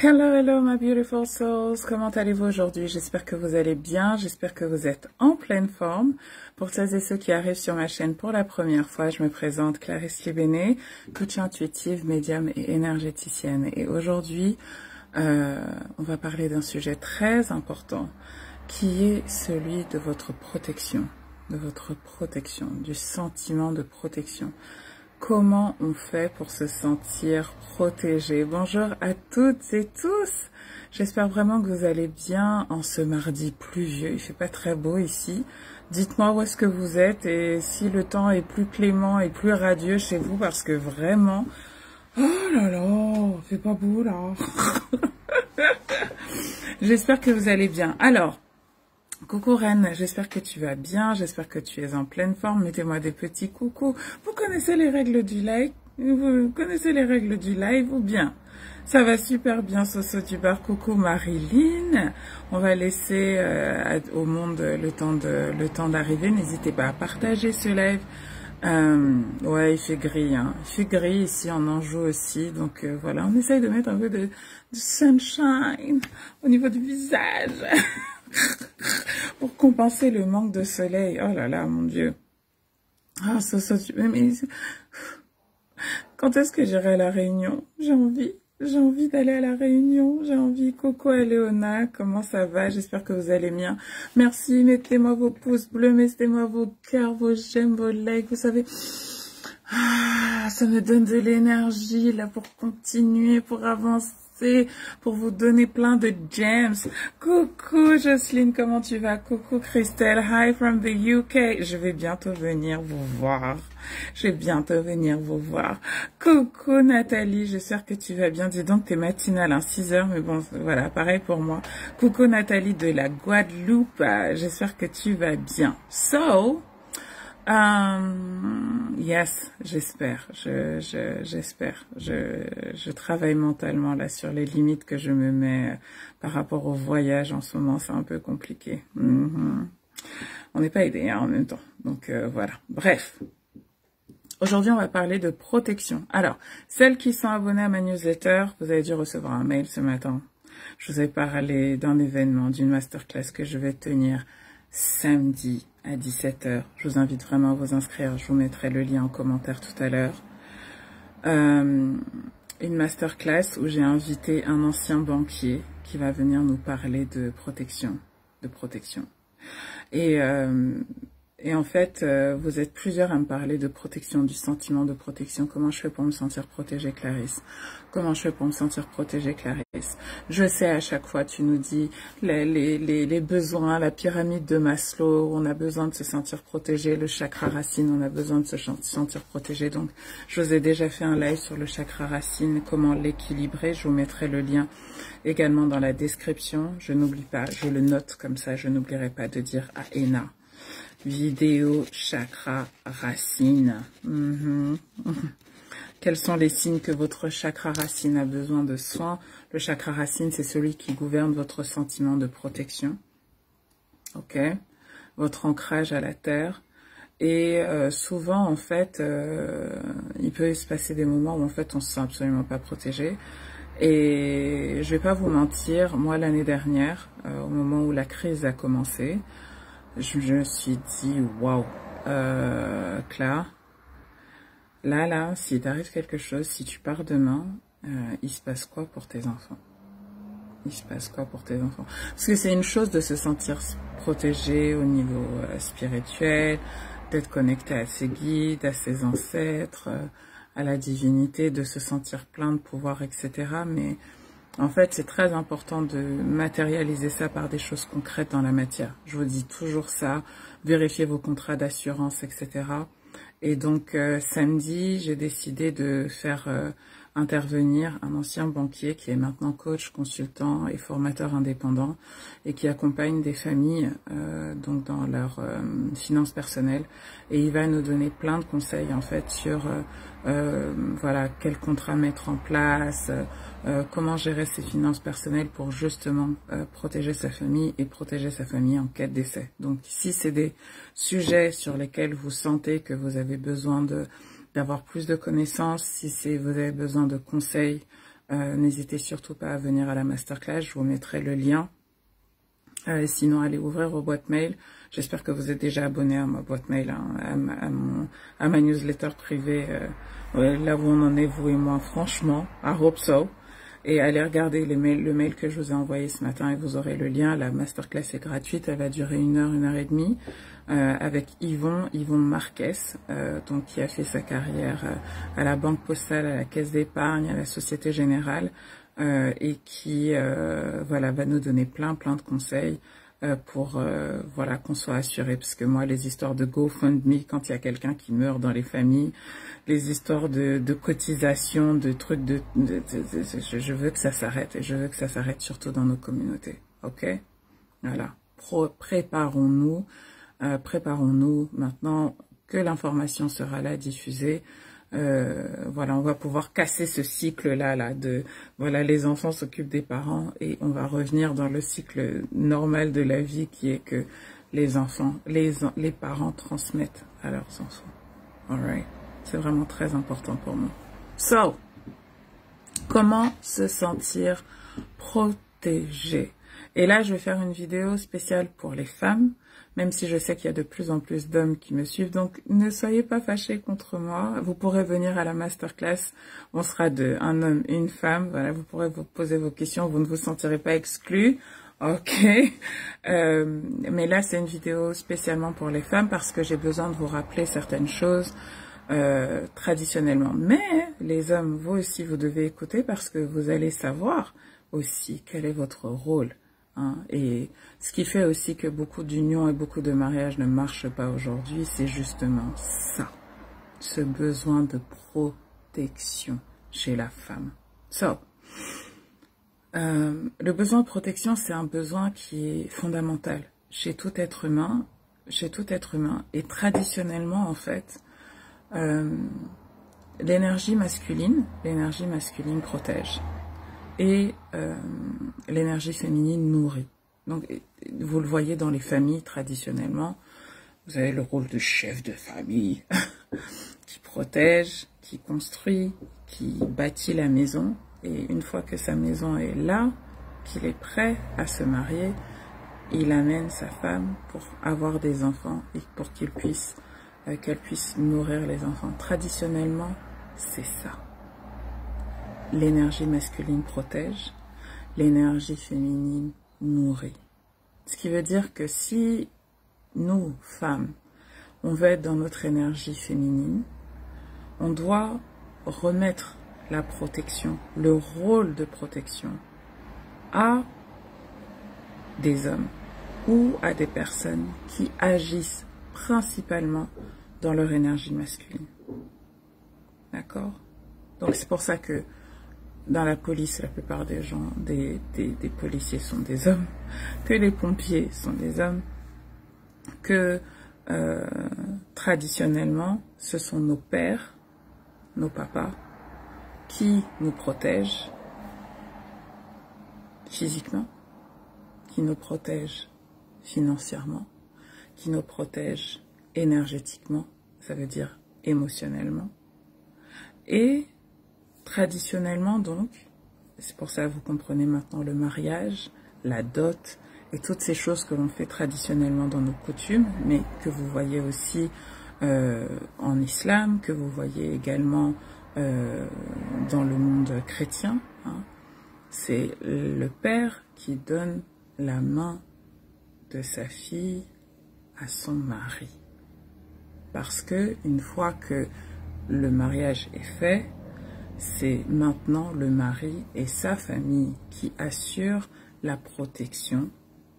Hello, hello, my beautiful souls. Comment allez-vous aujourd'hui? J'espère que vous allez bien. J'espère que vous êtes en pleine forme. Pour celles et ceux qui arrivent sur ma chaîne pour la première fois, je me présente Clarisse Libéné, coach intuitive, médium et énergéticienne. Et aujourd'hui, on va parler d'un sujet très important qui est celui de votre protection, du sentiment de protection. Comment on fait pour se sentir protégé? Bonjour à toutes et tous. J'espère vraiment que vous allez bien en ce mardi pluvieux. Il fait pas très beau ici. Dites-moi où est-ce que vous êtes et si le temps est plus clément et plus radieux chez vous parce que vraiment... Oh là là, c'est pas beau là. J'espère que vous allez bien. Alors... Coucou Reine, j'espère que tu vas bien, j'espère que tu es en pleine forme, mettez-moi des petits coucous. Vous connaissez les règles du live? Vous connaissez les règles du live ou bien? Ça va super bien, Soso du bar, coucou Marilyn. On va laisser au monde le temps d'arriver, n'hésitez pas à partager ce live. Ouais, il fait gris, hein. Il fait gris ici en Anjou aussi, donc voilà, on essaye de mettre un peu de sunshine au niveau du visage. Pour compenser le manque de soleil. Oh là là, mon Dieu. Ah, mais quand est-ce que j'irai à la Réunion? J'ai envie d'aller à la Réunion. J'ai envie. Coco et Léona, comment ça va? J'espère que vous allez bien. Merci, mettez-moi vos pouces bleus, mettez-moi vos cœurs, vos j'aime, vos likes. Vous savez, ça me donne de l'énergie là pour continuer, pour avancer, pour vous donner plein de gems. Coucou Jocelyne, comment tu vas? Coucou Christelle, hi from the UK. Je vais bientôt venir vous voir. Coucou Nathalie, j'espère que tu vas bien. Dis donc, t'es matinale, hein, 6 heures, mais bon, voilà, pareil pour moi. Coucou Nathalie de la Guadeloupe, j'espère que tu vas bien. So... yes, j'espère. Je travaille mentalement là sur les limites que je me mets par rapport au voyage. En ce moment, c'est un peu compliqué. On n'est pas aidé hein, en même temps. Donc voilà. Bref. Aujourd'hui, on va parler de protection. Alors, celles qui sont abonnées à ma newsletter, vous avez dû recevoir un mail ce matin. Je vous ai parlé d'un événement, d'une masterclass que je vais tenir samedi à 17 h. Je vous invite vraiment à vous inscrire. Je vous mettrai le lien en commentaire tout à l'heure. Une masterclass où j'ai invité un ancien banquier qui va venir nous parler de protection. Et en fait, vous êtes plusieurs à me parler de protection, du sentiment de protection. Comment je fais pour me sentir protégée, Clarisse? Comment je fais pour me sentir protégée, Clarisse? Je sais, à chaque fois, tu nous dis les besoins, la pyramide de Maslow, on a besoin de se sentir protégé, le chakra racine, on a besoin de se sentir protégé. Donc, je vous ai déjà fait un live sur le chakra racine, comment l'équilibrer. Je vous mettrai le lien également dans la description. Je n'oublie pas, je le note comme ça, je n'oublierai pas de dire à Ena. Vidéo chakra racine. Quels sont les signes que votre chakra racine a besoin de soins? Le chakra racine, c'est celui qui gouverne votre sentiment de protection. Ok? Votre ancrage à la terre. Et souvent, en fait, il peut se passer des moments où en fait on se sent absolument pas protégé. Et je vais pas vous mentir, moi l'année dernière, au moment où la crise a commencé, je me suis dit, waouh, Claire, là, s'il t'arrive quelque chose, si tu pars demain, il se passe quoi pour tes enfants? Parce que c'est une chose de se sentir protégé au niveau spirituel, d'être connecté à ses guides, à ses ancêtres, à la divinité, de se sentir plein de pouvoir, etc. Mais en fait, c'est très important de matérialiser ça par des choses concrètes dans la matière. Je vous dis toujours ça, vérifiez vos contrats d'assurance, etc. Et donc, samedi, j'ai décidé de faire intervenir un ancien banquier qui est maintenant coach, consultant et formateur indépendant et qui accompagne des familles donc dans leurs finances personnelles. Et il va nous donner plein de conseils en fait sur voilà, quel contrat mettre en place, comment gérer ses finances personnelles pour justement protéger sa famille et protéger sa famille en cas de décès. Donc si c'est des sujets sur lesquels vous sentez que vous avez besoin d'avoir plus de connaissances, si vous avez besoin de conseils N'hésitez surtout pas à venir à la masterclass, je vous mettrai le lien. Sinon, allez ouvrir vos boîtes mail. J'espère que vous êtes déjà abonné à ma boîte mail, hein, à ma newsletter privée, là où on en est, vous et moi, franchement, I hope so. Et allez regarder le mail que je vous ai envoyé ce matin et vous aurez le lien. La masterclass est gratuite, elle va durer 1 heure et demie, avec Yvon Marquez, donc qui a fait sa carrière à la Banque Postale, à la Caisse d'Épargne, à la Société Générale. Et qui voilà, va nous donner plein de conseils pour voilà, qu'on soit assuré, parce que moi les histoires de GoFundMe quand il y a quelqu'un qui meurt dans les familles, les histoires de cotisation, de trucs je veux que ça s'arrête, et je veux que ça s'arrête surtout dans nos communautés. Ok, voilà, préparons-nous maintenant que l'information sera là diffusée. Voilà, on va pouvoir casser ce cycle-là, de, voilà, les enfants s'occupent des parents et on va revenir dans le cycle normal de la vie qui est que les enfants, les parents transmettent à leurs enfants. Alright. C'est vraiment très important pour nous. So, comment se sentir protégé? Et là, je vais faire une vidéo spéciale pour les femmes, même si je sais qu'il y a de plus en plus d'hommes qui me suivent. Donc, ne soyez pas fâchés contre moi. Vous pourrez venir à la masterclass. On sera un homme et une femme. Voilà, vous pourrez vous poser vos questions. Vous ne vous sentirez pas exclus. Ok. Mais là, c'est une vidéo spécialement pour les femmes parce que j'ai besoin de vous rappeler certaines choses traditionnellement. Mais les hommes, vous aussi, vous devez écouter parce que vous allez savoir aussi quel est votre rôle. Hein, et ce qui fait aussi que beaucoup d'unions et beaucoup de mariages ne marchent pas aujourd'hui, c'est justement ça, ce besoin de protection chez la femme. Le besoin de protection, c'est un besoin qui est fondamental chez tout être humain, et traditionnellement en fait, l'énergie masculine protège. Et l'énergie féminine nourrit. Donc, vous le voyez dans les familles traditionnellement, vous avez le rôle de chef de famille qui protège, qui construit, qui bâtit la maison. Et une fois que sa maison est là, qu'il est prêt à se marier, il amène sa femme pour avoir des enfants et pour qu'elle puisse nourrir les enfants. Traditionnellement, c'est ça. L'énergie masculine protège, l'énergie féminine nourrit. Ce qui veut dire que si nous, femmes, on veut être dans notre énergie féminine, on doit remettre la protection, le rôle de protection à des hommes ou à des personnes qui agissent principalement dans leur énergie masculine. D'accord? Donc c'est pour ça que dans la police, la plupart des gens, des policiers sont des hommes, que les pompiers sont des hommes, que traditionnellement, ce sont nos pères, nos papas, qui nous protègent physiquement, qui nous protègent financièrement, qui nous protègent énergétiquement, ça veut dire émotionnellement, et traditionnellement, donc, c'est pour ça que vous comprenez maintenant le mariage, la dot et toutes ces choses que l'on fait traditionnellement dans nos coutumes, mais que vous voyez aussi en islam, que vous voyez également dans le monde chrétien. Hein. C'est le père qui donne la main de sa fille à son mari. Parce que une fois que le mariage est fait, c'est maintenant le mari et sa famille qui assurent la protection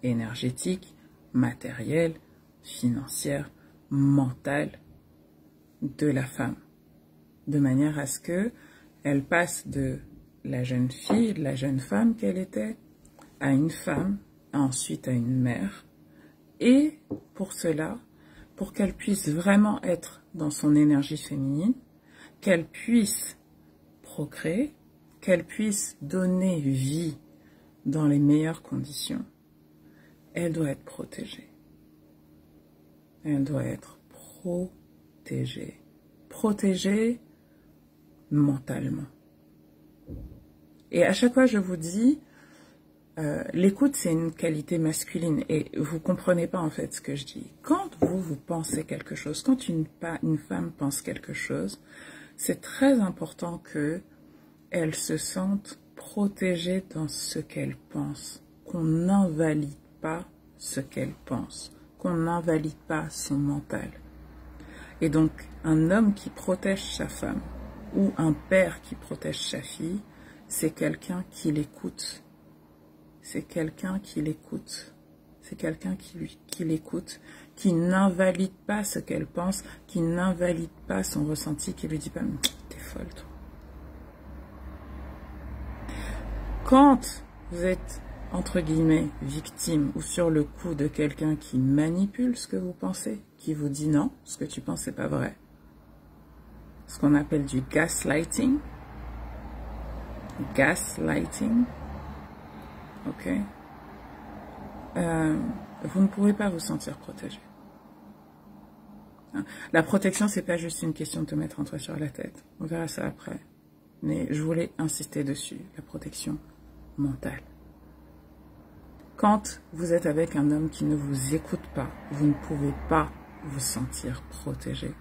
énergétique, matérielle, financière, mentale de la femme. De manière à ce que elle passe de la jeune fille, de la jeune femme qu'elle était, à une femme, ensuite à une mère. Et pour cela, pour qu'elle puisse vraiment être dans son énergie féminine, qu'elle puisse procréer, qu'elle puisse donner vie dans les meilleures conditions, elle doit être protégée. Elle doit être protégée. Protégée mentalement. Et à chaque fois, je vous dis, l'écoute, c'est une qualité masculine. Et vous comprenez pas, en fait, ce que je dis. Quand vous pensez quelque chose, quand une femme pense quelque chose, c'est très important que elle se sente protégée dans ce qu'elle pense. Qu'on n'invalide pas ce qu'elle pense. Qu'on n'invalide pas son mental. Et donc, un homme qui protège sa femme ou un père qui protège sa fille, c'est quelqu'un qui l'écoute. C'est quelqu'un qui l'écoute. C'est quelqu'un qui l'écoute, qui n'invalide pas ce qu'elle pense, qui n'invalide pas son ressenti, qui lui dit pas « t'es folle, toi ». Quand vous êtes, entre guillemets, victime ou sur le coup de quelqu'un qui manipule ce que vous pensez, qui vous dit non, ce que tu penses c'est pas vrai, ce qu'on appelle du gaslighting, ok, vous ne pourrez pas vous sentir protégé. La protection, c'est pas juste une question de te mettre un toit sur la tête. On verra ça après. Mais je voulais insister dessus, la protection mentale. Quand vous êtes avec un homme qui ne vous écoute pas, vous ne pouvez pas vous sentir protégé.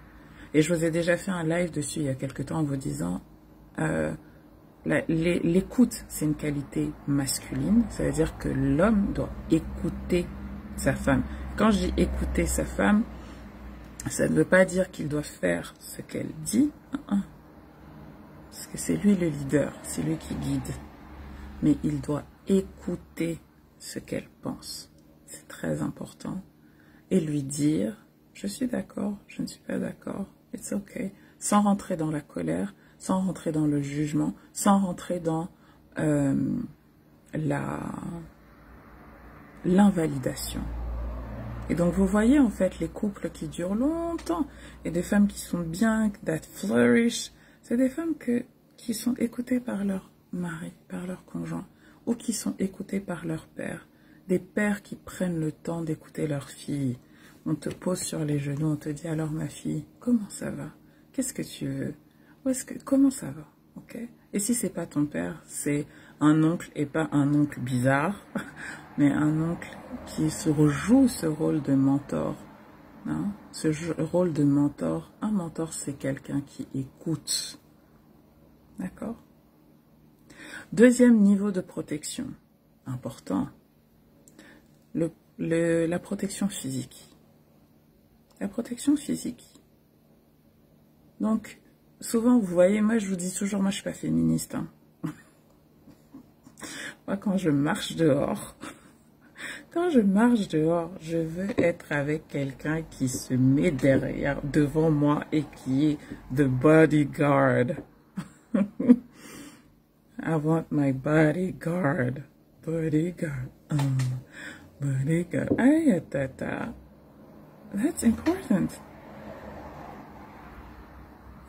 Et je vous ai déjà fait un live dessus il y a quelque temps en vous disant l'écoute, c'est une qualité masculine. Ça veut dire que l'homme doit écouter sa femme. Quand je dis écouter sa femme, ça ne veut pas dire qu'il doit faire ce qu'elle dit. Parce que c'est lui le leader, c'est lui qui guide. Mais il doit écouter ce qu'elle pense. C'est très important. Et lui dire, je suis d'accord, je ne suis pas d'accord, it's okay. Sans rentrer dans la colère, sans rentrer dans le jugement, sans rentrer dans l'invalidation. Et donc vous voyez en fait les couples qui durent longtemps et des femmes qui sont bien, that flourish, c'est des femmes qui sont écoutées par leur mari, par leur conjoint, ou qui sont écoutées par leur père. Des pères qui prennent le temps d'écouter leur fille. On te pose sur les genoux, on te dit alors ma fille, comment ça va? Qu'est-ce que tu veux? Comment ça va? Ok? Et si c'est pas ton père, c'est un oncle et pas un oncle bizarre, mais un oncle qui joue ce rôle de mentor. Hein? Rôle de mentor. Un mentor, c'est quelqu'un qui écoute. D'accord? Deuxième niveau de protection, important, la protection physique. La protection physique. Donc, souvent, vous voyez, moi, je vous dis toujours, moi, je suis pas féministe. Hein. Moi, quand je marche dehors, je veux être avec quelqu'un qui se met devant moi et qui est the bodyguard. I want my bodyguard. Bodyguard. Bodyguard. That's important.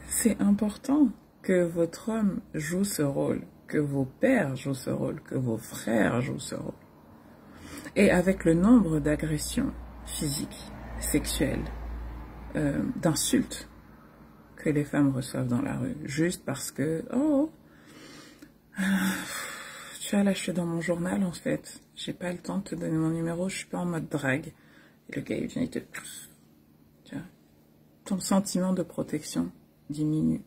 C'est important que votre homme joue ce rôle, que vos pères jouent ce rôle, que vos frères jouent ce rôle. Et avec le nombre d'agressions physiques, sexuelles, d'insultes que les femmes reçoivent dans la rue, juste parce que, tu vois, là, je suis dans mon journal, en fait. J'ai pas le temps de te donner mon numéro, je suis pas en mode drague. Et le gars, il vient, il te... Tu vois, ton sentiment de protection diminue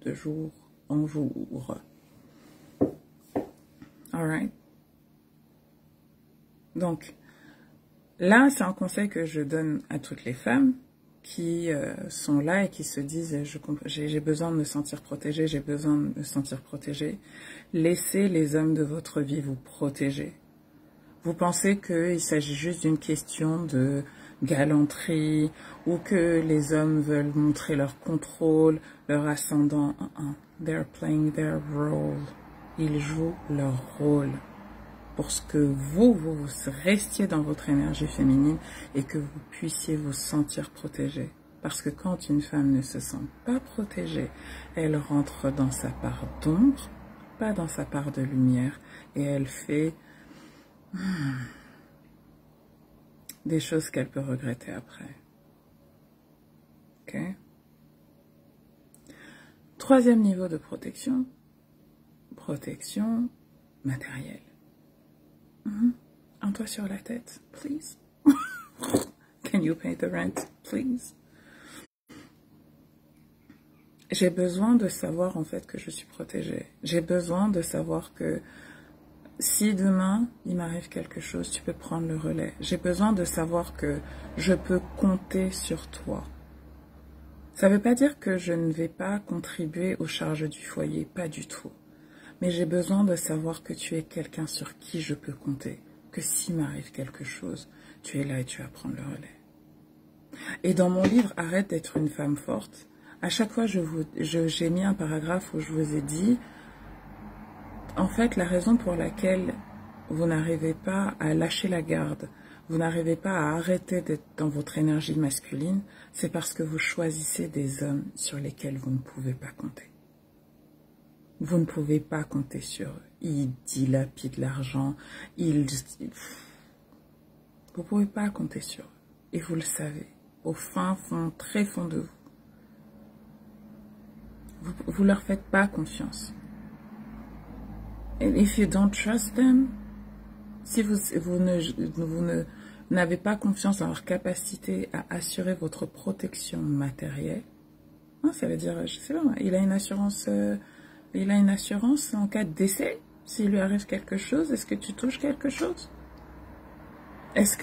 de jour en jour. Alright? Donc, là, c'est un conseil que je donne à toutes les femmes qui sont là et qui se disent j'ai besoin de me sentir protégée, j'ai besoin de me sentir protégée. Laissez les hommes de votre vie vous protéger. Vous pensez qu'il s'agit juste d'une question de galanterie ou que les hommes veulent montrer leur contrôle, leur ascendant. They're playing their role. Ils jouent leur rôle. Pour ce que vous restiez dans votre énergie féminine et que vous puissiez vous sentir protégée. Parce que quand une femme ne se sent pas protégée, elle rentre dans sa part d'ombre, pas dans sa part de lumière, et elle fait des choses qu'elle peut regretter après. Ok? Troisième niveau de protection protection matérielle. Un toit sur la tête, please. Can you pay the rent, please? J'ai besoin de savoir en fait que je suis protégée. J'ai besoin de savoir que si demain il m'arrive quelque chose, tu peux prendre le relais. J'ai besoin de savoir que je peux compter sur toi. Ça ne veut pas dire que je ne vais pas contribuer aux charges du foyer, pas du tout. Mais j'ai besoin de savoir que tu es quelqu'un sur qui je peux compter. Que s'il m'arrive quelque chose, tu es là et tu vas prendre le relais. Et dans mon livre « Arrête d'être une femme forte », à chaque fois, j'ai mis un paragraphe où je vous ai dit, en fait, la raison pour laquelle vous n'arrivez pas à lâcher la garde, vous n'arrivez pas à arrêter d'être dans votre énergie masculine, c'est parce que vous choisissez des hommes sur lesquels vous ne pouvez pas compter. Vous ne pouvez pas compter sur eux. Ils dilapident l'argent, vous ne pouvez pas compter sur eux. Et vous le savez, au fin fond, très fond de vous. Vous leur faites pas confiance. And if you don't trust them, si vous n'avez pas confiance en leur capacité à assurer votre protection matérielle, hein, ça veut dire, je sais pas, il a une assurance en cas de décès. S'il lui arrive quelque chose, est-ce que tu touches quelque chose? Est-ce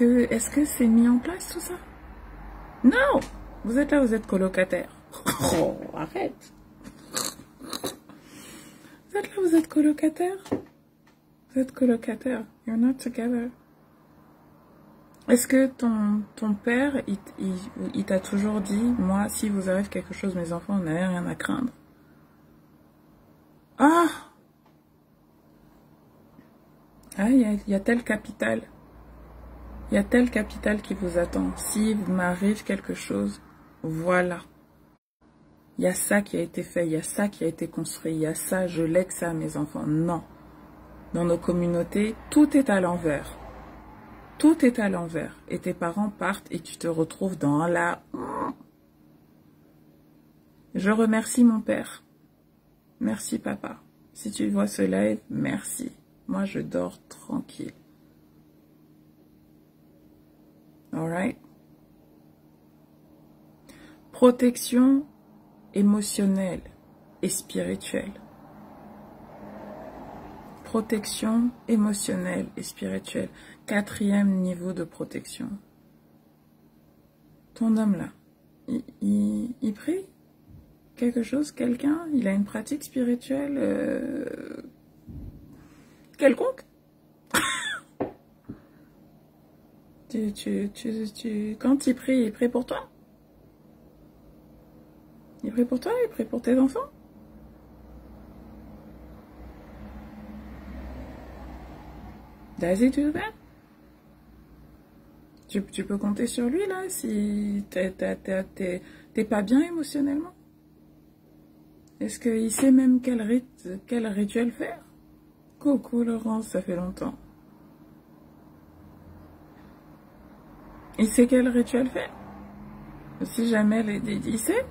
que c'est mis en place tout ça? Non! Vous êtes là, vous êtes colocataire. Oh, arrête! Vous êtes là, vous êtes colocataire. Vous êtes colocataire. You're not together. Est-ce que ton père, il t'a toujours dit, moi, si vous arrive quelque chose, mes enfants, vous n'avez rien à craindre? Ah! Ah, il y a tel capital. Il y a tel capital qui vous attend. Si m'arrive quelque chose, voilà. Il y a ça qui a été fait, il y a ça qui a été construit, il y a ça, je lègue ça à mes enfants. Non. Dans nos communautés, tout est à l'envers. Tout est à l'envers. Et tes parents partent et tu te retrouves dans la... Je remercie mon père. Merci papa. Si tu vois ce live, merci. Moi, je dors tranquille. Alright? Protection émotionnelle et spirituelle. Protection émotionnelle et spirituelle. 4e niveau de protection. Ton homme là, il prie quelque chose, quelqu'un, il a une pratique spirituelle quelconque. Quand il prie pour toi. Il prie pour toi, il prie pour tes enfants. Does he do that? Tu peux compter sur lui là si t'es pas bien émotionnellement. Est-ce qu'il sait même quel rituel faire? Coucou Laurence, ça fait longtemps. Il sait quel rituel faire? Si jamais il sait?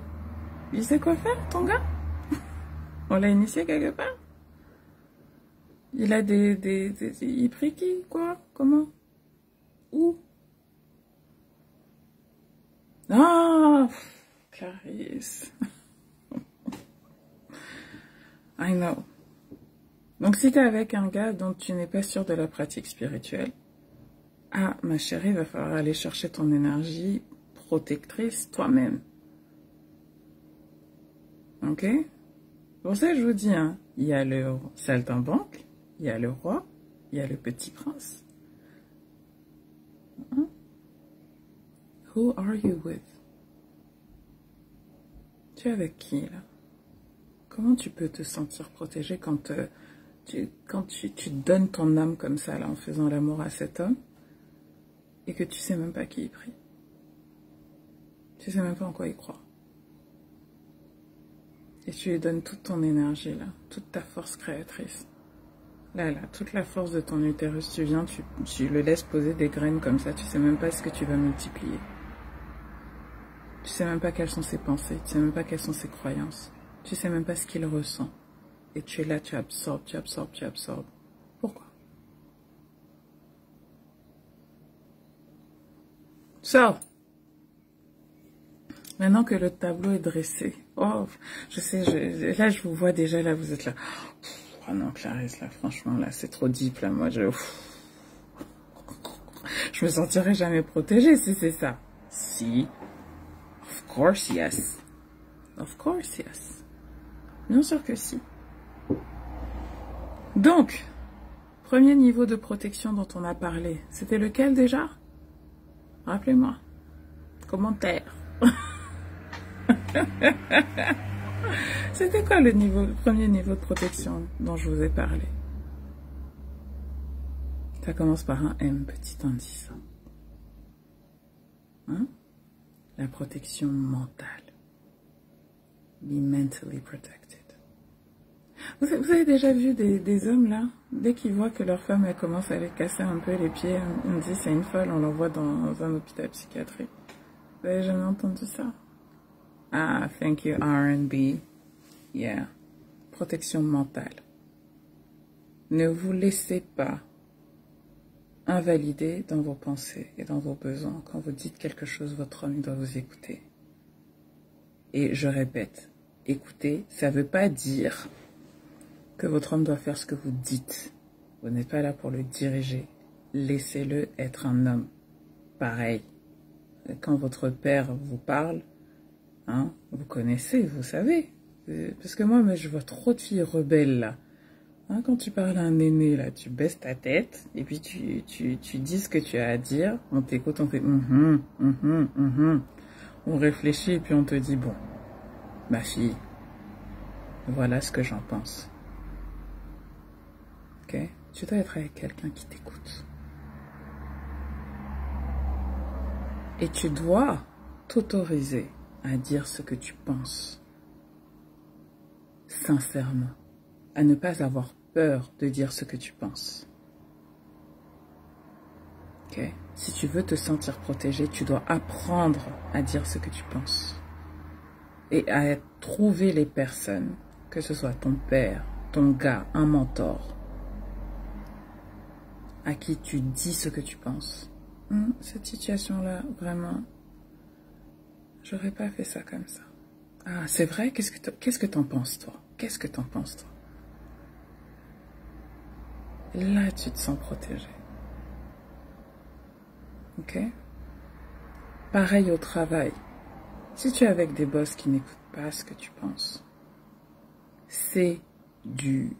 Il sait quoi faire, ton gars? On l'a initié quelque part? Il a il prie qui? Quoi? Comment? Où? Ah! Clarisse. I know. Donc, si tu es avec un gars dont tu n'es pas sûr de la pratique spirituelle, ah, ma chérie, il va falloir aller chercher ton énergie protectrice toi-même. Ok? Pour ça, je vous dis, hein, il y a le saltimbanque, il y a le roi, il y a le petit prince. Hein? Who are you with? Tu es avec qui, là? Comment tu peux te sentir protégé quand tu donnes ton âme comme ça, là, en faisant l'amour à cet homme, et que tu sais même pas qui il prie? Tu sais même pas en quoi il croit. Et tu lui donnes toute ton énergie, là, toute ta force créatrice. Là, toute la force de ton utérus, tu viens, tu le laisses poser des graines comme ça, tu sais même pas ce que tu vas multiplier. Tu sais même pas quelles sont ses pensées, tu sais même pas quelles sont ses croyances. Tu sais même pas ce qu'il ressent. Et tu es là, tu absorbes, tu absorbes, tu absorbes. Pourquoi? So, maintenant que le tableau est dressé, oh, je sais, là je vous vois déjà, là vous êtes là. Oh non, Clarisse, là franchement, là c'est trop deep, là moi je me sentirai jamais protégée si c'est ça. Si, of course yes. Of course yes. Bien sûr que si. Donc, premier niveau de protection dont on a parlé, c'était lequel déjà? Rappelez-moi. Commentaire. C'était quoi le premier niveau de protection dont je vous ai parlé? Ça commence par un M, petit indice. Hein? La protection mentale. Be mentally protected. Vous avez déjà vu des hommes là, dès qu'ils voient que leur femme elle commence à les casser un peu les pieds, on dit c'est une folle, on l'envoie dans un hôpital psychiatrique. Vous avez jamais entendu ça? Ah, thank you R&B. Yeah. Protection mentale. Ne vous laissez pas invalider dans vos pensées et dans vos besoins. Quand vous dites quelque chose, votre homme doit vous écouter. Et je répète, écouter, ça ne veut pas dire que votre homme doit faire ce que vous dites. Vous n'êtes pas là pour le diriger. Laissez-le être un homme. Pareil. Quand votre père vous parle, hein, vous connaissez, vous savez. Parce que moi, je vois trop de filles rebelles là. Hein, quand tu parles à un aîné là, tu baisses ta tête et puis tu dis ce que tu as à dire. On t'écoute, on fait on réfléchit et puis on te dit bon, ma fille, voilà ce que j'en pense. Ok? Tu dois être avec quelqu'un qui t'écoute. Et tu dois t'autoriser à dire ce que tu penses. Sincèrement. À ne pas avoir peur de dire ce que tu penses. Ok? Si tu veux te sentir protégé, tu dois apprendre à dire ce que tu penses. Et à trouver les personnes, que ce soit ton père, ton gars, un mentor, à qui tu dis ce que tu penses. Cette situation-là, vraiment, j'aurais pas fait ça comme ça. Ah, c'est vrai? Qu'est-ce que t'en penses, toi? Qu'est-ce que t'en penses, toi? Là, tu te sens protégé. Ok? Pareil au travail. Si tu es avec des boss qui n'écoutent pas ce que tu penses, c'est dur.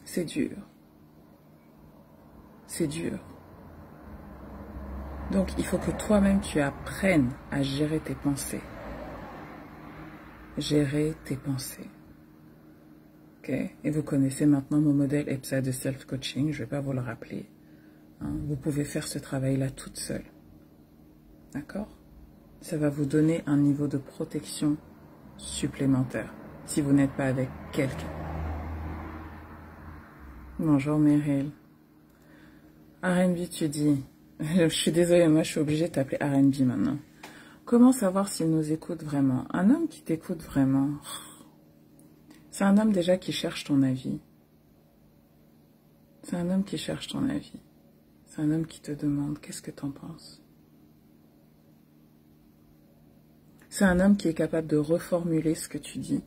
C'est dur. C'est dur. Donc, il faut que toi-même, tu apprennes à gérer tes pensées. Gérer tes pensées. Ok? Et vous connaissez maintenant mon modèle EPSA de self-coaching. Je ne vais pas vous le rappeler. Hein? Vous pouvez faire ce travail-là toute seule. D'accord? Ça va vous donner un niveau de protection supplémentaire si vous n'êtes pas avec quelqu'un. Bonjour Meryl. R&B, tu dis. Je suis désolée, moi je suis obligée de t'appeler R&B maintenant. Comment savoir s'il nous écoute vraiment? Un homme qui t'écoute vraiment, c'est un homme déjà qui cherche ton avis. C'est un homme qui cherche ton avis. C'est un homme qui te demande qu'est-ce que t'en penses. C'est un homme qui est capable de reformuler ce que tu dis.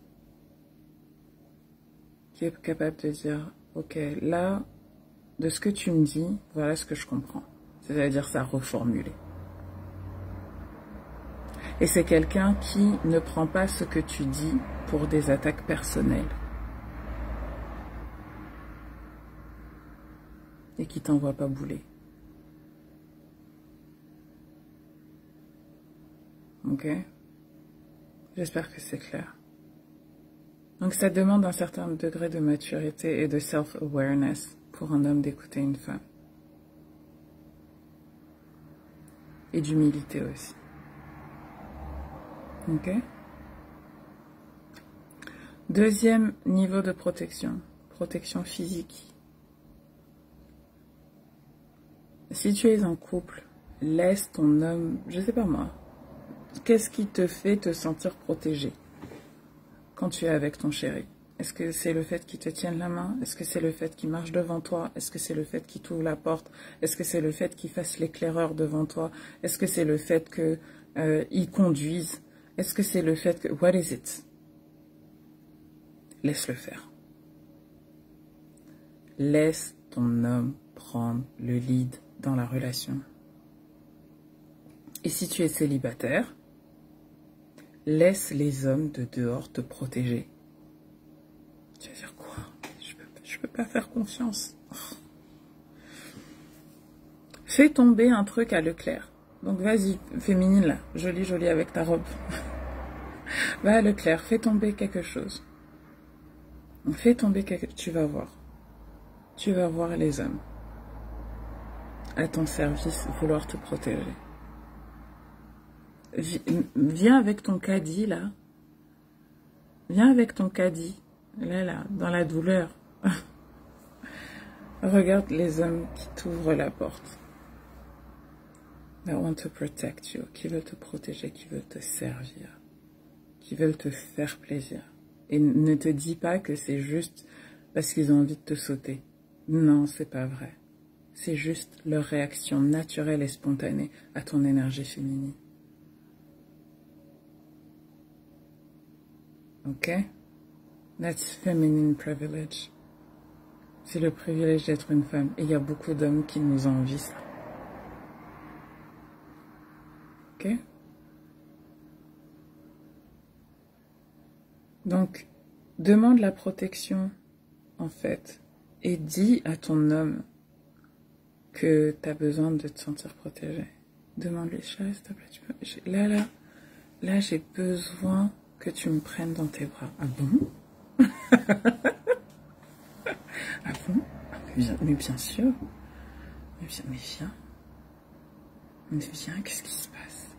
Qui est capable de dire, ok, là, de ce que tu me dis, voilà ce que je comprends. C'est-à-dire ça reformuler. Et c'est quelqu'un qui ne prend pas ce que tu dis pour des attaques personnelles. Et qui t'envoie pas bouler. Ok? J'espère que c'est clair. Donc ça demande un certain degré de maturité et de self-awareness pour un homme d'écouter une femme. Et d'humilité aussi. Ok? Deuxième niveau de protection. Protection physique. Si tu es en couple, laisse ton homme, je sais pas moi, qu'est-ce qui te fait te sentir protégé? quand tu es avec ton chéri? Est-ce que c'est le fait qu'il te tienne la main? Est-ce que c'est le fait qu'il marche devant toi? Est-ce que c'est le fait qu'il t'ouvre la porte? Est-ce que c'est le fait qu'il fasse l'éclaireur devant toi? Est-ce que c'est le fait qu'il conduise? Est-ce que c'est le fait que... What is it? Laisse-le faire. Laisse ton homme prendre le lead dans la relation. Et si tu es célibataire, laisse les hommes de dehors te protéger. Tu vas dire quoi? Je peux pas faire confiance. Oh. Fais tomber un truc à Leclerc. Donc vas-y, féminine là, jolie avec ta robe. Va à Leclerc, fais tomber quelque chose. Fais tomber quelque chose, tu vas voir. Tu vas voir les hommes à ton service vouloir te protéger. Viens avec ton caddie là. Viens avec ton caddie. Là, dans la douleur. Regarde les hommes qui t'ouvrent la porte. That want to protect you. Qui veulent te protéger, qui veulent te servir. Qui veulent te faire plaisir. Et ne te dis pas que c'est juste parce qu'ils ont envie de te sauter. Non, c'est pas vrai. C'est juste leur réaction naturelle et spontanée à ton énergie féminine. Ok? That's feminine privilege. C'est le privilège d'être une femme. Et il y a beaucoup d'hommes qui nous envient ça. Ok? Donc, demande la protection, en fait. Et dis à ton homme que tu as besoin de te sentir protégé. Demande-lui, chérie, s'il te plaît, là, j'ai besoin que tu me prennes dans tes bras. Ah bon? Ah bon? Mais bien sûr. Mais viens. Mais viens, qu'est-ce qui se passe?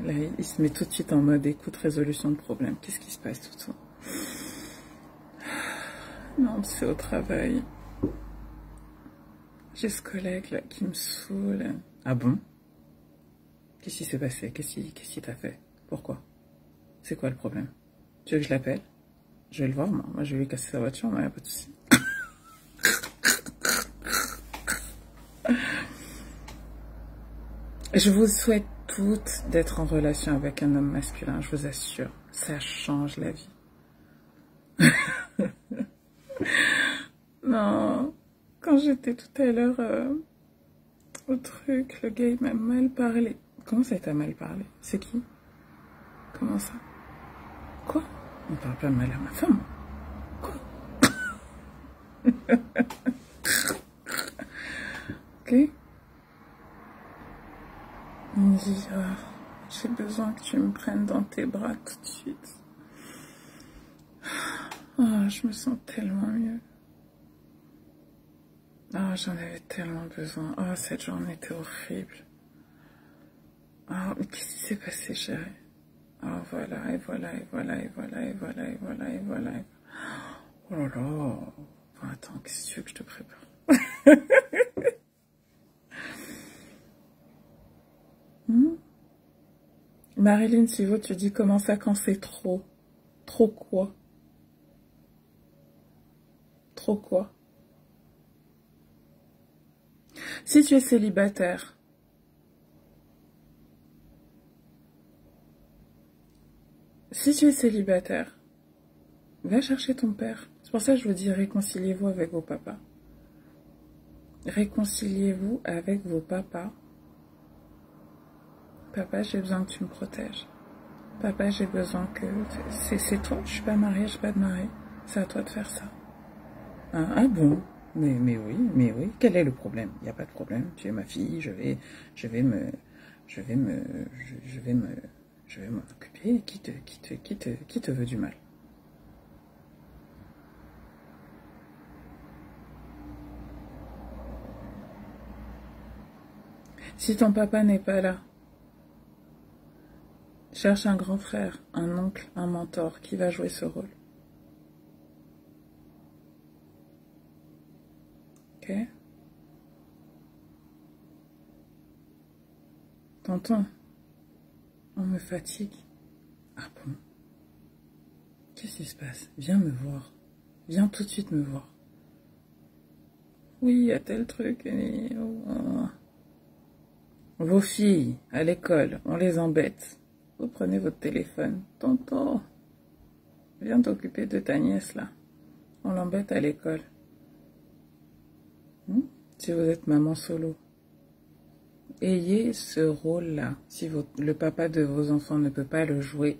Là, il se met tout de suite en mode écoute, résolution de problème. Qu'est-ce qui se passe tout ça? Non, c'est au travail. J'ai ce collègue là qui me saoule. Ah bon? Qu'est-ce qui s'est passé? Qu'est-ce qui t'a fait? Pourquoi? C'est quoi le problème? Tu veux que je l'appelle? Je vais le voir, moi je vais lui casser sa voiture, mais il n'y a pas de souci. Je vous souhaite toutes d'être en relation avec un homme masculin, je vous assure. Ça change la vie. Non, quand j'étais tout à l'heure au truc, le gars il m'a mal parlé. Comment ça t'a mal parlé? C'est qui? Comment ça? Quoi? On parle pas mal à ma femme. Quoi? Ok? Il me dit, j'ai besoin que tu me prennes dans tes bras tout de suite. Oh, je me sens tellement mieux. Oh, j'en avais tellement besoin. Oh, cette journée était horrible. Oh, mais qu'est-ce qui s'est passé, chérie? Oh, voilà, et voilà. Oh là là. Bon, attends, qu'est-ce que tu veux que je te prépare? Marilyn, si vous, tu dis comment ça quand c'est trop? Trop quoi? Trop quoi? Si tu es célibataire, va chercher ton père. C'est pour ça que je vous dis réconciliez-vous avec vos papas. Réconciliez-vous avec vos papas. Papa, j'ai besoin que tu me protèges. Papa, j'ai besoin que... C'est toi, je suis pas mariée, je suis pas de mari. C'est à toi de faire ça. Ah bon? Mais oui. Quel est le problème? Il n'y a pas de problème. Tu es ma fille, je vais m'en occuper. Qui te veut du mal? Si ton papa n'est pas là, cherche un grand frère, un oncle, un mentor qui va jouer ce rôle. Ok? Tonton, on me fatigue. Ah bon? Qu'est-ce qui se passe? Viens me voir. Viens tout de suite me voir. Oui, il y a tel truc. Vos filles, à l'école, on les embête. Vous prenez votre téléphone. Tonton, viens t'occuper de ta nièce, là. On l'embête à l'école. Si vous êtes maman solo. Ayez ce rôle-là. Si le papa de vos enfants ne peut pas le jouer,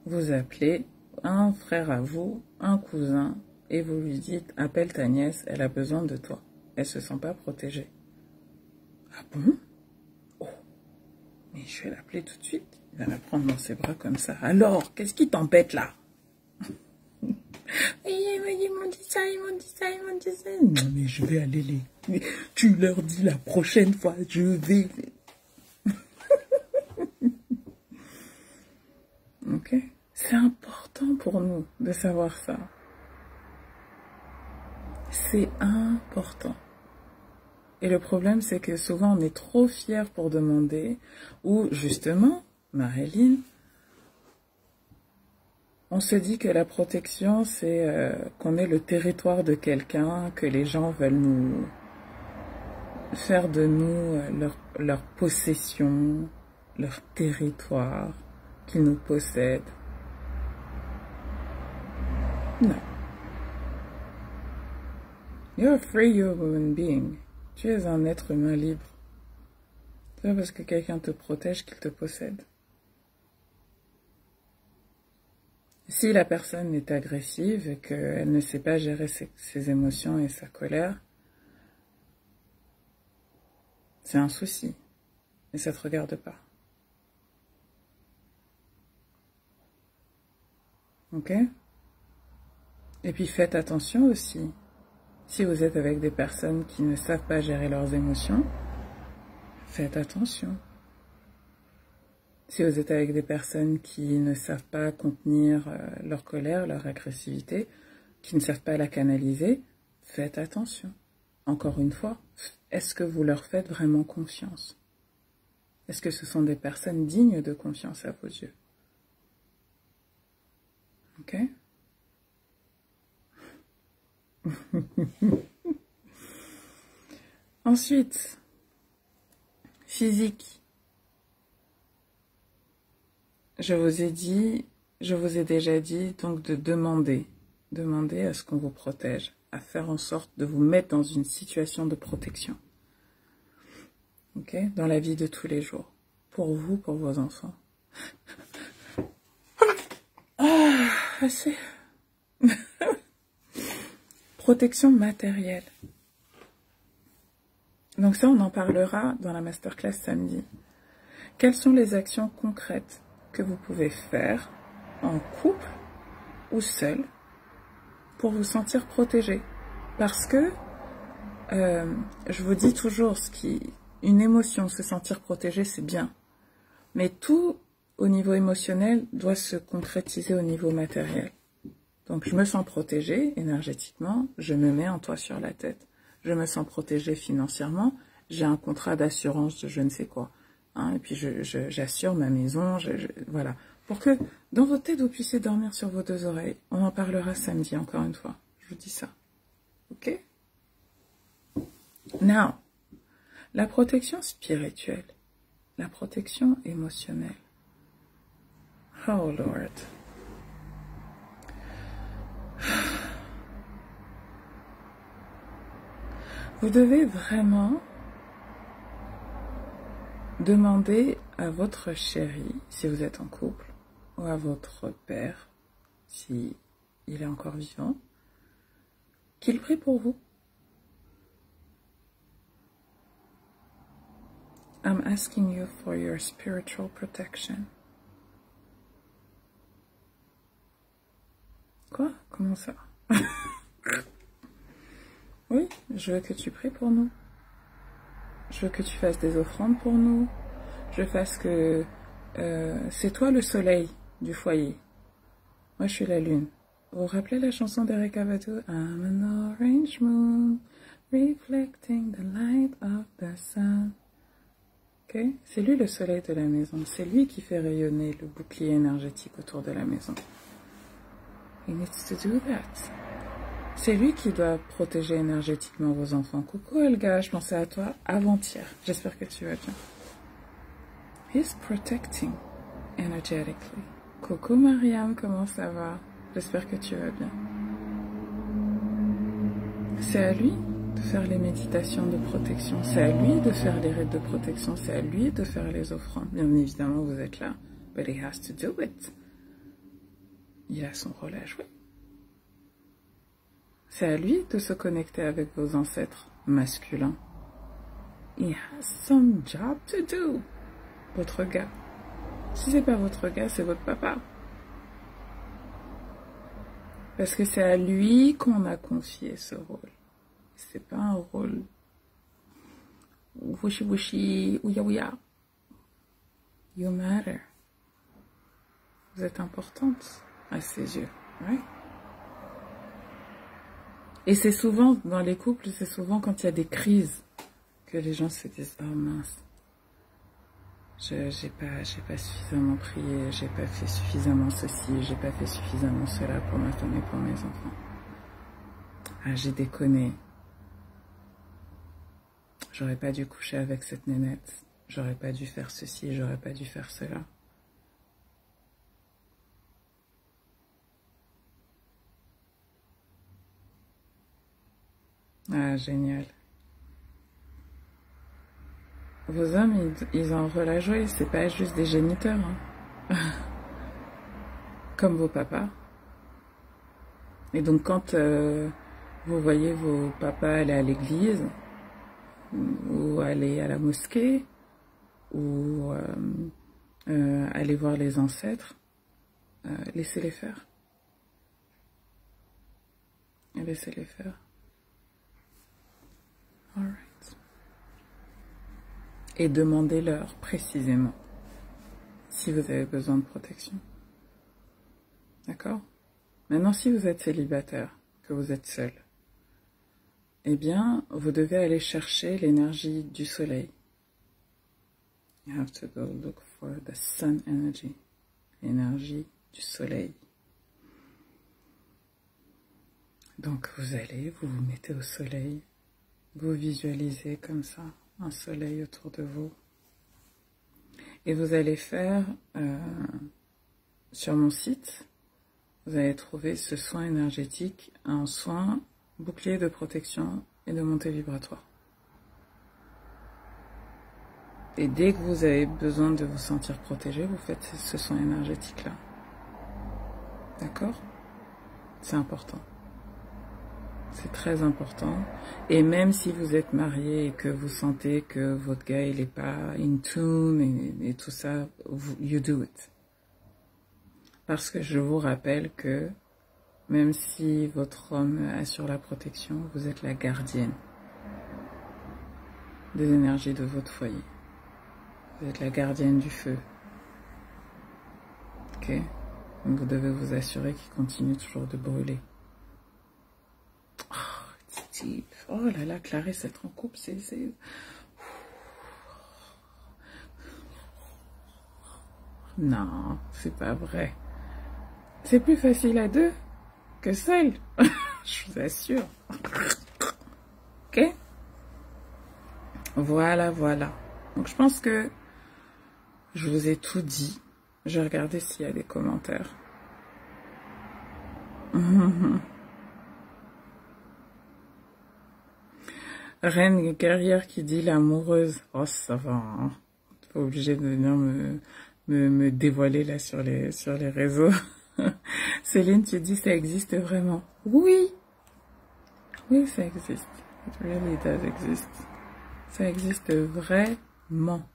vous appelez un frère à vous, un cousin, et vous lui dites, appelle ta nièce, elle a besoin de toi. Elle se sent pas protégée. Ah bon? Oh, mais je vais l'appeler tout de suite. Il va la prendre dans ses bras comme ça. Alors, qu'est-ce qui t'embête là? Ils m'ont dit ça, ils m'ont dit ça, ils m'ont dit ça. Non, mais je vais aller les... Tu leur dis la prochaine fois, je vais... Ok? C'est important pour nous de savoir ça. C'est important. Et le problème, c'est que souvent, on est trop fiers pour demander, ou justement, Marilyn, on se dit que la protection, c'est qu'on est le territoire de quelqu'un, que les gens veulent nous faire de nous leur possession, leur territoire, qu'ils nous possèdent. Non. You're a free human being. Tu es un être humain libre. C'est pas parce que quelqu'un te protège qu'il te possède. Si la personne est agressive et qu'elle ne sait pas gérer ses émotions et sa colère, c'est un souci. Et ça ne te regarde pas. Ok? Et puis faites attention aussi. Si vous êtes avec des personnes qui ne savent pas gérer leurs émotions, faites attention. Si vous êtes avec des personnes qui ne savent pas contenir leur colère, leur agressivité, qui ne savent pas la canaliser, faites attention. Encore une fois, est-ce que vous leur faites vraiment confiance? Est-ce que ce sont des personnes dignes de confiance à vos yeux? Ok? Ensuite, physique. Je vous ai déjà dit donc de demander à ce qu'on vous protège, à faire en sorte de vous mettre dans une situation de protection. Ok? Dans la vie de tous les jours. Pour vous, pour vos enfants. Ah, assez. Protection matérielle. Donc ça, on en parlera dans la masterclass samedi. Quelles sont les actions concrètes que vous pouvez faire en couple ou seul pour vous sentir protégé? Parce que, je vous dis toujours, une émotion, se sentir protégé, c'est bien. Mais tout au niveau émotionnel doit se concrétiser au niveau matériel. Donc je me sens protégée énergétiquement, je me mets un toit sur la tête. Je me sens protégée financièrement, j'ai un contrat d'assurance de je ne sais quoi. Hein, et puis j'assure ma maison, voilà. Pour que dans votre tête, vous puissiez dormir sur vos deux oreilles. On en parlera samedi, encore une fois. Je vous dis ça. Ok? Now, la protection spirituelle, la protection émotionnelle. Oh Lord. Vous devez vraiment demander à votre chéri, si vous êtes en couple, ou à votre père, si il est encore vivant, qu'il prie pour vous. I'm asking you for your spiritual protection. Quoi? Comment ça? Oui, je veux que tu pries pour nous. Je veux que tu fasses des offrandes pour nous. Je fasse que... c'est toi le soleil du foyer. Moi, je suis la lune. Vous vous rappelez la chanson d'Erykah Badu? I'm an orange moon, reflecting the light of the sun. ok? C'est lui le soleil de la maison. C'est lui qui fait rayonner le bouclier énergétique autour de la maison. He needs to do that. C'est lui qui doit protéger énergétiquement vos enfants. Coucou Elga, je pensais à toi avant-hier. J'espère que tu vas bien. He's protecting energetically. Coucou Mariam, comment ça va? J'espère que tu vas bien. C'est à lui de faire les méditations de protection. C'est à lui de faire les rites de protection. C'est à lui de faire les offrandes. Bien évidemment, vous êtes là. But he has to do it. Il a son rôle à jouer. C'est à lui de se connecter avec vos ancêtres masculins. He has some job to do. Votre gars. Si c'est pas votre gars, c'est votre papa. Parce que c'est à lui qu'on a confié ce rôle. C'est pas un rôle wishy wishy, ouya ouya. You matter. Vous êtes importante à ses yeux, right? Et c'est souvent, dans les couples, c'est souvent quand il y a des crises que les gens se disent « Oh mince, j'ai pas suffisamment prié, j'ai pas fait suffisamment ceci, j'ai pas fait suffisamment cela pour ma femme et pour mes enfants. Ah, j'ai déconné. J'aurais pas dû coucher avec cette nénette, j'aurais pas dû faire ceci, j'aurais pas dû faire cela. » Ah, génial. Vos hommes, ils ont un rôle à jouer, c'est pas juste des géniteurs. Hein. Comme vos papas. Et donc quand vous voyez vos papas aller à l'église, ou aller à la mosquée, ou aller voir les ancêtres, laissez-les faire. Laissez-les faire. All right. Et demandez-leur précisément si vous avez besoin de protection. D'accord? Maintenant, si vous êtes célibataire, que vous êtes seul, eh bien, vous devez aller chercher l'énergie du soleil. You have to go look for the sun energy. L'énergie du soleil. Donc, vous allez, vous vous mettez au soleil. Vous visualisez comme ça un soleil autour de vous. Et vous allez faire, sur mon site, vous allez trouver ce soin énergétique, un soin bouclier de protection et de montée vibratoire. Et dès que vous avez besoin de vous sentir protégé, vous faites ce soin énergétique-là. D'accord? C'est important. C'est très important. Et même si vous êtes marié et que vous sentez que votre gars, il n'est pas in tune et tout ça, you do it. Parce que je vous rappelle que même si votre homme assure la protection, vous êtes la gardienne des énergies de votre foyer. Vous êtes la gardienne du feu. Ok? Donc vous devez vous assurer qu'il continue toujours de brûler. Oh là là, Clarisse, être en couple, c'est... Non, c'est pas vrai. C'est plus facile à deux que seul. Je vous assure. Ok? Voilà, voilà. Donc je pense que je vous ai tout dit. Je vais regarder s'il y a des commentaires. Reine guerrière qui dit l'amoureuse. Oh, ça va. Hein. Pas obligé de venir me dévoiler là sur les réseaux. Céline, tu dis ça existe vraiment. Oui. Oui, ça existe. It really does exist. Ça existe vraiment.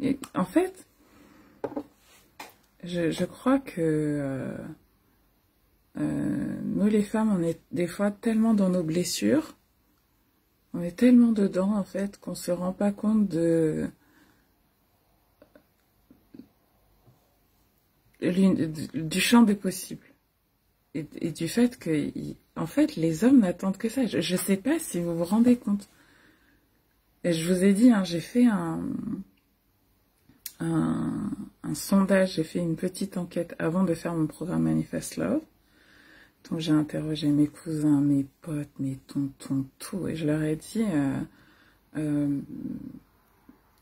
Et en fait, je crois que nous les femmes, on est des fois tellement dans nos blessures. On est tellement dedans, en fait, qu'on se rend pas compte du champ des possibles. Et du fait que, en fait, les hommes n'attendent que ça. Je sais pas si vous vous rendez compte. Et je vous ai dit, hein, j'ai fait un sondage, j'ai fait une petite enquête avant de faire mon programme Manifest Love. Donc j'ai interrogé mes cousins, mes potes, mes tontons, tout. Et je leur ai dit,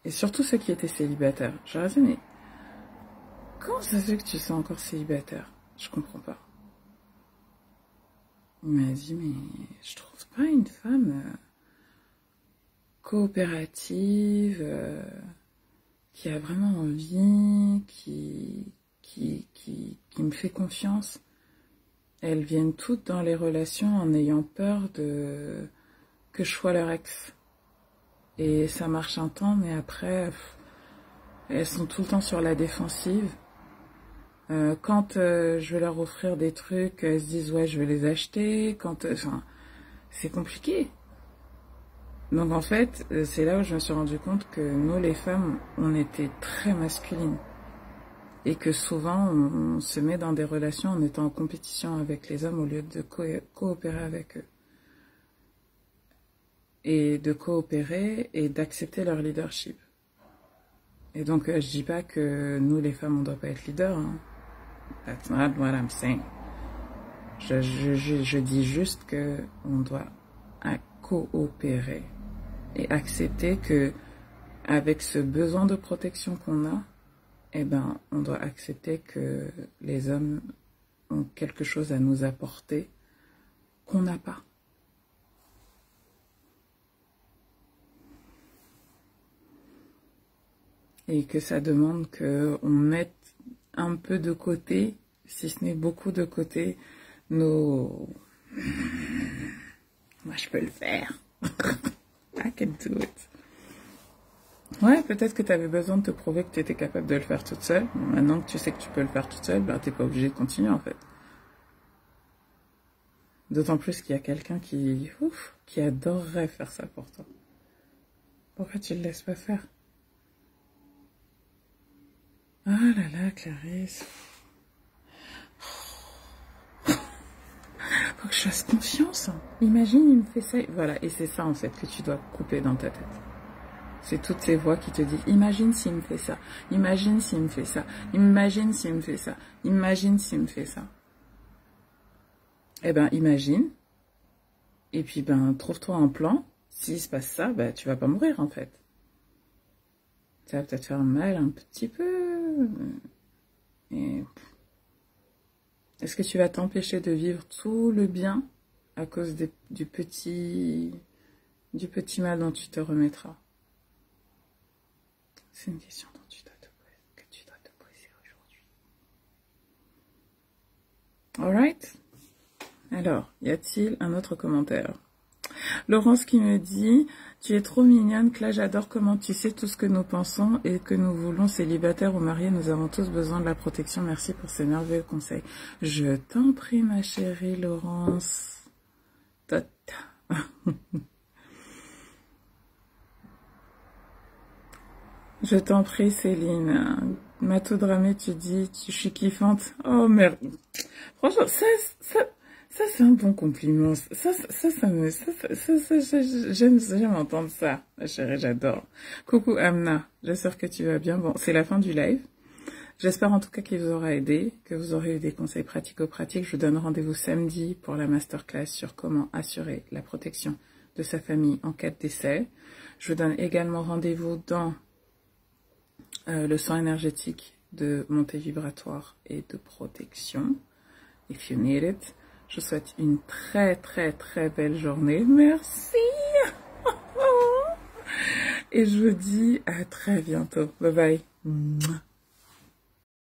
et surtout ceux qui étaient célibataires, je leur ai dit, mais comment ça se fait que tu sois encore célibataire? Je comprends pas. Il m'a dit, mais je trouve pas une femme coopérative, qui a vraiment envie, qui me fait confiance. Elles viennent toutes dans les relations en ayant peur que je sois leur ex. Et ça marche un temps, mais après, elles sont tout le temps sur la défensive. Quand je vais leur offrir des trucs, elles se disent ouais, je vais les acheter. Enfin, c'est compliqué. Donc en fait, c'est là où je me suis rendu compte que nous, les femmes, on était très masculines. Et que souvent, on se met dans des relations en étant en compétition avec les hommes au lieu de coopérer avec eux. Et de coopérer et d'accepter leur leadership. Et donc, je dis pas que nous, les femmes, on doit pas être leaders. Hein. That's not what I'm saying. Je dis juste que on doit coopérer et accepter que avec ce besoin de protection qu'on a, eh ben, on doit accepter que les hommes ont quelque chose à nous apporter qu'on n'a pas. Et que ça demande qu'on mette un peu de côté, si ce n'est beaucoup de côté, nos... Moi, je peux le faire. I can do it. Ouais, peut-être que tu avais besoin de te prouver que tu étais capable de le faire toute seule. Maintenant que tu sais que tu peux le faire toute seule, ben, tu n'es pas obligé de continuer, en fait. D'autant plus qu'il y a quelqu'un qui adorerait faire ça pour toi. Pourquoi tu le laisses pas faire? Ah là là, Clarisse. Faut que je fasse confiance. Imagine, il me fait ça. Voilà, et c'est ça, en fait, que tu dois couper dans ta tête. C'est toutes ces voix qui te disent, imagine s'il me fait ça, imagine s'il me fait ça, imagine s'il me fait ça, imagine s'il me fait ça. Eh ben, imagine. Et puis, ben, trouve-toi un plan. S'il se passe ça, ben, tu vas pas mourir, en fait. Ça va peut-être faire mal un petit peu. Et... est-ce que tu vas t'empêcher de vivre tout le bien à cause du petit mal dont tu te remettras? C'est une question que tu dois te poser aujourd'hui. Alright? Alors, y a-t-il un autre commentaire? Laurence qui me dit, tu es trop mignonne, Cla, j'adore comment tu sais tout ce que nous pensons et que nous voulons, célibataires ou mariés, nous avons tous besoin de la protection. Merci pour ces merveilleux conseils. Je t'en prie, ma chérie Laurence. Je t'en prie, Céline. Matou Dramé, tu dis, je suis kiffante. Oh merde. Franchement, ça c'est un bon compliment. J'aime entendre ça, ma chérie, j'adore. Coucou Amna, j'espère que tu vas bien. Bon, c'est la fin du live. J'espère en tout cas qu'il vous aura aidé, que vous aurez eu des conseils pratico-pratiques. Je vous donne rendez-vous samedi pour la masterclass sur comment assurer la protection de sa famille en cas de décès. Je vous donne également rendez-vous dans le soin énergétique de montée vibratoire et de protection. If you need it. Je vous souhaite une très très très belle journée. Merci. Et je vous dis à très bientôt. Bye bye.